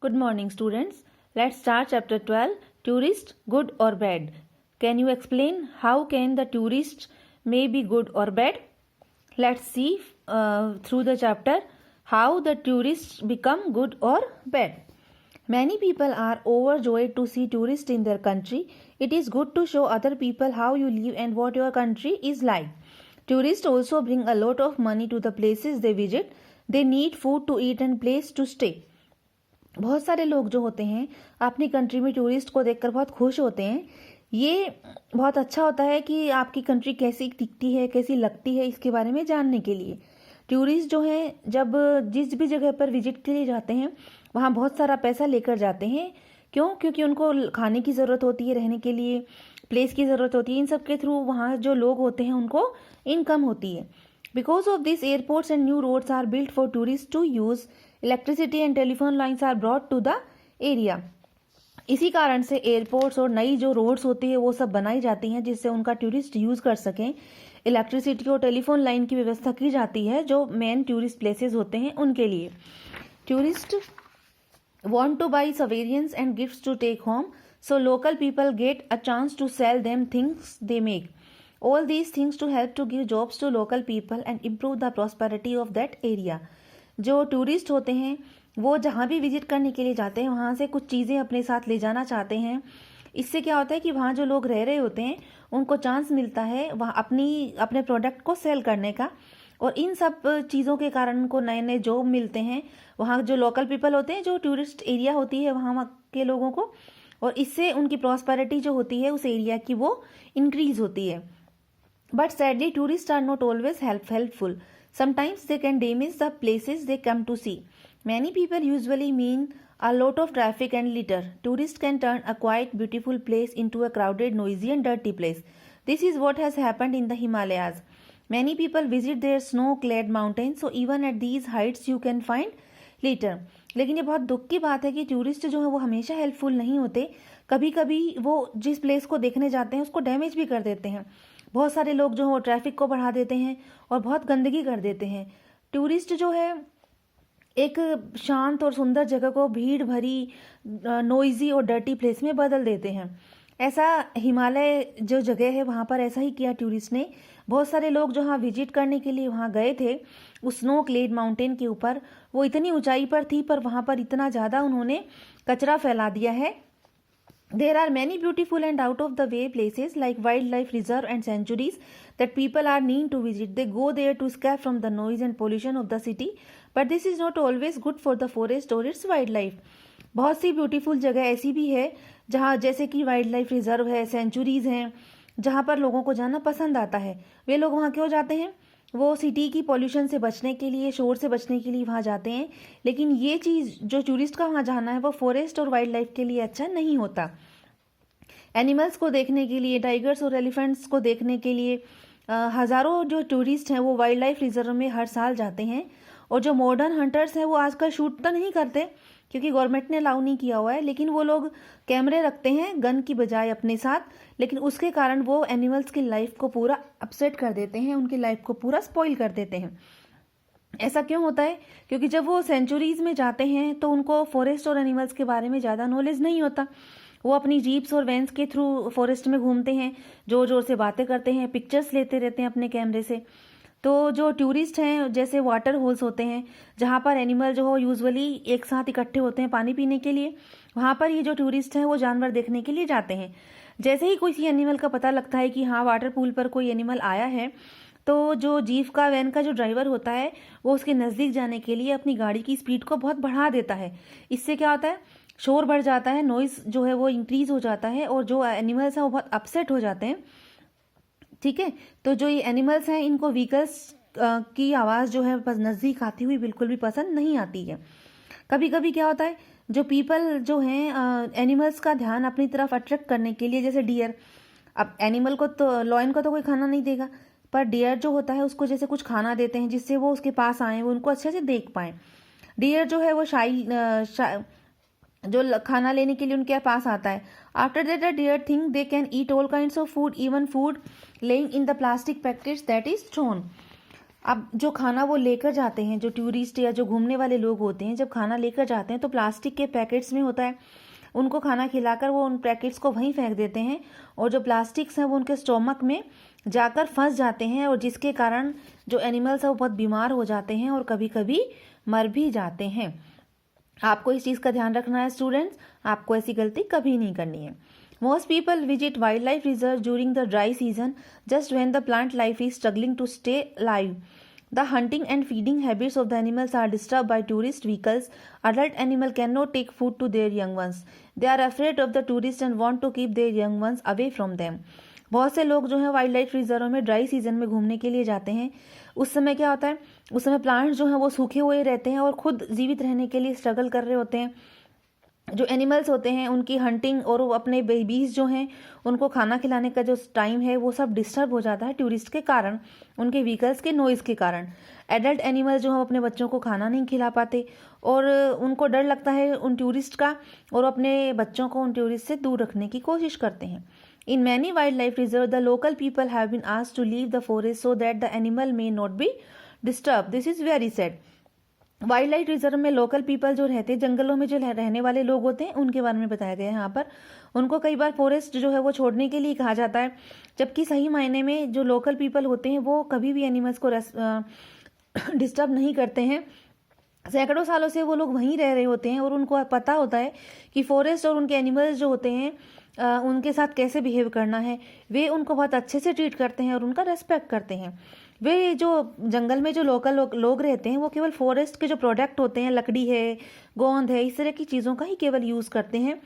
Good morning, students. Let's start chapter 12, Tourist, good or bad. Can you explain how can the tourist may be good or bad? Let's see through the chapter how the tourists become good or bad. Many people are overjoyed to see tourists in their country. It is good to show other people how you live and what your country is like. Tourists also bring a lot of money to the places they visit. They need food to eat and place to stay. बहुत सारे लोग जो होते हैं अपनी country में tourist को देखकर बहुत खुश होते हैं. ये बहुत अच्छा होता है कि आपकी कंट्री कैसी दिखती है, कैसी लगती है, इसके बारे में जानने के लिए. टूरिस्ट जो हैं जब जिस भी जगह पर विजिट के लिए जाते हैं वहाँ बहुत सारा पैसा लेकर जाते हैं. क्यों? क्योंकि उनको खाने की ज़रूरत होती है, रहने के लिए प्लेस की ज़रूरत होती है. इन सब के थ्रू वहाँ जो लोग होते हैं उनको इनकम होती है. Because of this airports and new roads are built for tourist to use. Electricity and telephone lines are brought to the area. इसी कारण से एयरपोर्ट्स और नई जो रोड्स होती है वो सब बनाई जाती हैं जिससे उनका टूरिस्ट यूज़ कर सकें. इलेक्ट्रिसिटी और टेलीफोन लाइन की व्यवस्था की जाती है जो मेन टूरिस्ट प्लेसेस होते हैं उनके लिए. Tourist want to buy souvenirs and gifts to take home, so local people get a chance to sell them things they make. All these things to help to give jobs to local people and improve the prosperity of that area. जो tourist होते हैं वो जहाँ भी visit करने के लिए जाते हैं वहाँ से कुछ चीज़ें अपने साथ ले जाना चाहते हैं. इससे क्या होता है कि वहाँ जो लोग रह रहे होते हैं उनको चांस मिलता है वहाँ अपने प्रोडक्ट को सेल करने का. और इन सब चीज़ों के कारण उनको नए नए जॉब मिलते हैं वहाँ जो लोकल पीपल होते हैं, जो टूरिस्ट एरिया होती है वहाँ के लोगों को. और इससे उनकी प्रॉस्पेरिटी जो होती है उस एरिया की वो इंक्रीज होती है. But sadly tourist are not always helpful. Sometimes they can damage the places they come to see. Many people usually mean a lot of traffic and litter. Tourists can turn a quiet, beautiful place into a crowded, noisy and dirty place. This is what has happened in the Himalayas. Many people visit their snow-clad mountains, so even at these heights you can find litter. लेकिन ये बहुत दुख की बात है कि tourist जो है वो हमेशा हेल्पफुल नहीं होते. कभी कभी वो जिस प्लेस को देखने जाते हैं उसको डैमेज भी कर देते हैं. बहुत सारे लोग जो है ट्रैफिक को बढ़ा देते हैं और बहुत गंदगी कर देते हैं. टूरिस्ट जो है एक शांत और सुंदर जगह को भीड़ भरी, नोइजी और डर्टी प्लेस में बदल देते हैं. ऐसा हिमालय जो जगह है वहाँ पर ऐसा ही किया टूरिस्ट ने. बहुत सारे लोग जो वहाँ विजिट करने के लिए वहाँ गए थे उस स्नो क्लेड माउंटेन के ऊपर. वो इतनी ऊंचाई पर थी पर वहाँ पर इतना ज़्यादा उन्होंने कचरा फैला दिया है. There are many beautiful and out of the way places like wildlife reserve and sanctuaries that people are keen to visit. They go there to escape from the noise and pollution of the city, but this is not always good for the forest or its wildlife. बहुत सी beautiful जगह ऐसी भी है जहाँ जैसे कि wild life reserve है, centuries हैं, जहाँ पर लोगों को जाना पसंद आता है. वे लोग वहाँ क्यों जाते हैं? वो सिटी की पॉल्यूशन से बचने के लिए, शोर से बचने के लिए वहाँ जाते हैं. लेकिन ये चीज़ जो टूरिस्ट का वहाँ जाना है वो फॉरेस्ट और वाइल्ड लाइफ के लिए अच्छा नहीं होता. एनिमल्स को देखने के लिए, टाइगर्स और एलिफेंट्स को देखने के लिए हज़ारों जो टूरिस्ट हैं वो वाइल्ड लाइफ रिजर्व में हर साल जाते हैं. और जो मॉडर्न हंटर्स हैं वो आजकल शूट तो नहीं करते क्योंकि गवर्नमेंट ने अलाउ नहीं किया हुआ है, लेकिन वो लोग कैमरे रखते हैं गन की बजाय अपने साथ. लेकिन उसके कारण वो एनिमल्स की लाइफ को पूरा अपसेट कर देते हैं, उनकी लाइफ को पूरा स्पॉइल कर देते हैं. ऐसा क्यों होता है? क्योंकि जब वो सेंचुरीज में जाते हैं तो उनको फॉरेस्ट और एनिमल्स के बारे में ज़्यादा नॉलेज नहीं होता. वो अपनी जीप्स और वैन्स के थ्रू फॉरेस्ट में घूमते हैं, जोर जोर से बातें करते हैं, पिक्चर्स लेते रहते हैं अपने कैमरे से. तो जो टूरिस्ट हैं जैसे वाटर होल्स होते हैं जहाँ पर एनिमल जो हो यूजुअली एक साथ इकट्ठे होते हैं पानी पीने के लिए, वहाँ पर ये जो टूरिस्ट हैं वो जानवर देखने के लिए जाते हैं. जैसे ही कोई एनिमल का पता लगता है कि हाँ वाटर पूल पर कोई एनिमल आया है तो जो जीप का वैन का जो ड्राइवर होता है वो उसके नज़दीक जाने के लिए अपनी गाड़ी की स्पीड को बहुत बढ़ा देता है. इससे क्या होता है? शोर बढ़ जाता है, नॉइज़ जो है वो इंक्रीज़ हो जाता है और जो एनिमल्स हैं वो बहुत अपसेट हो जाते हैं. ठीक है, तो जो ये एनिमल्स हैं इनको व्हीकल्स की आवाज़ जो है बस नज़दीक आती हुई बिल्कुल भी पसंद नहीं आती है. कभी कभी क्या होता है जो पीपल जो हैं एनिमल्स का ध्यान अपनी तरफ अट्रैक्ट करने के लिए, जैसे डियर. अब एनिमल को तो लॉयन को तो कोई खाना नहीं देगा, पर डियर जो होता है उसको जैसे कुछ खाना देते हैं जिससे वो उसके पास आए, वो उनको अच्छे से देख पाएँ. डियर जो है वो जो खाना लेने के लिए उनके पास आता है. After that the deer think they can eat all kinds of food, even food laying in the plastic packets that is thrown. अब जो खाना वो लेकर जाते हैं, जो टूरिस्ट या जो घूमने वाले लोग होते हैं, जब खाना लेकर जाते हैं तो प्लास्टिक के पैकेट्स में होता है, उनको खाना खिलाकर वो उन पैकेट्स को वहीं फेंक देते हैं और जो प्लास्टिक्स हैं वो उनके स्टोमक में जाकर फंस जाते हैं और जिसके कारण जो एनिमल्स हैं वो बहुत बीमार हो जाते हैं और कभी कभी मर भी जाते हैं। आपको इस चीज़ का ध्यान रखना है स्टूडेंट्स, आपको ऐसी गलती कभी नहीं करनी है। Most people visit wildlife reserves during the dry season, just when the plant life is struggling to stay alive. The hunting and feeding habits of the animals are disturbed by tourist vehicles. Adult animal cannot take food to their young ones. They are afraid of the tourists and want to keep their young ones away from them. बहुत से लोग जो है wild life reserve में dry season में घूमने के लिए जाते हैं। उस समय क्या होता है, उस समय प्लांट्स जो हैं वो सूखे हुए रहते हैं और खुद जीवित रहने के लिए स्ट्रगल कर रहे होते हैं। जो एनिमल्स होते हैं उनकी हंटिंग और वो अपने बेबीज जो हैं उनको खाना खिलाने का जो टाइम है वो सब डिस्टर्ब हो जाता है टूरिस्ट के कारण, उनके व्हीकल्स के नॉइज़ के कारण। एडल्ट एनिमल जो है अपने बच्चों को खाना नहीं खिला पाते और उनको डर लगता है उन टूरिस्ट का और अपने बच्चों को उन टूरिस्ट से दूर रखने की कोशिश करते हैं। In many wildlife reserves, the local people have been asked to leave the forest so that the animal may not be disturbed. This is very sad. Wild life reserve में लोकल पीपल जो रहते हैं, जंगलों में जो रहने वाले लोग होते हैं, उनके बारे में बताया गया है यहाँ पर। उनको कई बार फॉरेस्ट जो है वो छोड़ने के लिए कहा जाता है, जबकि सही मायने में जो लोकल पीपल होते हैं वो कभी भी एनिमल्स को डिस्टर्ब नहीं करते हैं। सैकड़ों सालों से वो लोग वहीं रह रहे होते हैं और उनको पता होता है कि फॉरेस्ट और उनके एनिमल्स जो होते हैं उनके साथ कैसे बिहेव करना है। वे उनको बहुत अच्छे से ट्रीट करते हैं और उनका रेस्पेक्ट करते हैं। वे जो जंगल में जो लोकल लोग रहते हैं वो केवल फॉरेस्ट के जो प्रोडक्ट होते हैं, लकड़ी है, गोंद है, इस तरह की चीज़ों का ही केवल यूज़ करते हैं,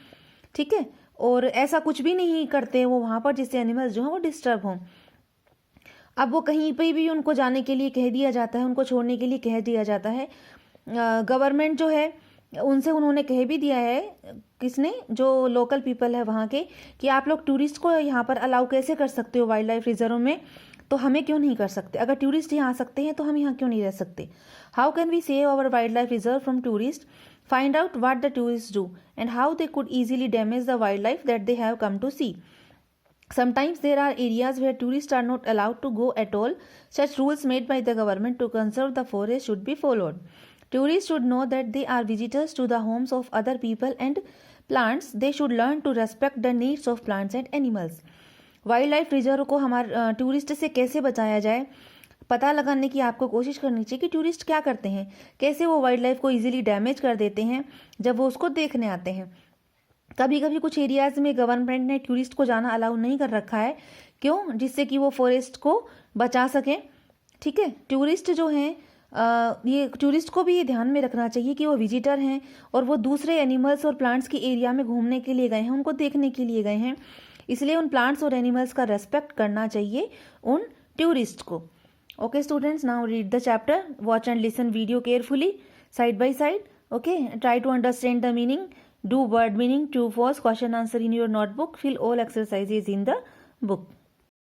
ठीक है, और ऐसा कुछ भी नहीं करते वो वहाँ पर जिससे एनिमल्स जो हैं वो डिस्टर्ब हों। अब वो कहीं पे भी उनको जाने के लिए कह दिया जाता है, उनको छोड़ने के लिए कह दिया जाता है। गवर्नमेंट जो है उनसे उन्होंने कह भी दिया है, किसने, जो लोकल पीपल है वहाँ के, कि आप लोग टूरिस्ट को यहाँ पर अलाउ कैसे कर सकते हो वाइल्ड लाइफ रिजर्व में, तो हमें क्यों नहीं कर सकते। अगर टूरिस्ट यहाँ आ सकते हैं तो हम यहाँ क्यों नहीं रह सकते। How can we save our wildlife reserve from tourist, find out what the tourist do and how they could easily damage the wildlife that they have come to see. Sometimes there are areas where tourists are not allowed to go at all. Such rules made by the government to conserve the forest should be followed. Tourists should know that they are visitors to the homes of other people and plants. They should learn to respect the needs of plants and animals. Wild life reserve को हमारे tourist से कैसे बचाया जाए, पता लगाने की आपको कोशिश करनी चाहिए कि टूरिस्ट क्या करते हैं, कैसे वो वाइल्ड लाइफ को इजीली डैमेज कर देते हैं जब वो उसको देखने आते हैं। कभी कभी कुछ एरियाज में गवर्नमेंट ने टूरिस्ट को जाना अलाउ नहीं कर रखा है, क्यों, जिससे कि वो फॉरेस्ट को बचा सकें, ठीक है। टूरिस्ट जो हैं ये टूरिस्ट को भी ये ध्यान में रखना चाहिए कि वो विजिटर हैं और वो दूसरे एनिमल्स और प्लांट्स के एरिया में घूमने के लिए गए हैं, उनको देखने के लिए गए हैं, इसलिए उन प्लांट्स और एनिमल्स का रेस्पेक्ट करना चाहिए उन टूरिस्ट को। Okay students, now read the chapter, watch and listen video carefully side by side. Okay, try to understand the meaning, do word meaning, true false, question answer in your notebook, fill all exercises in the book.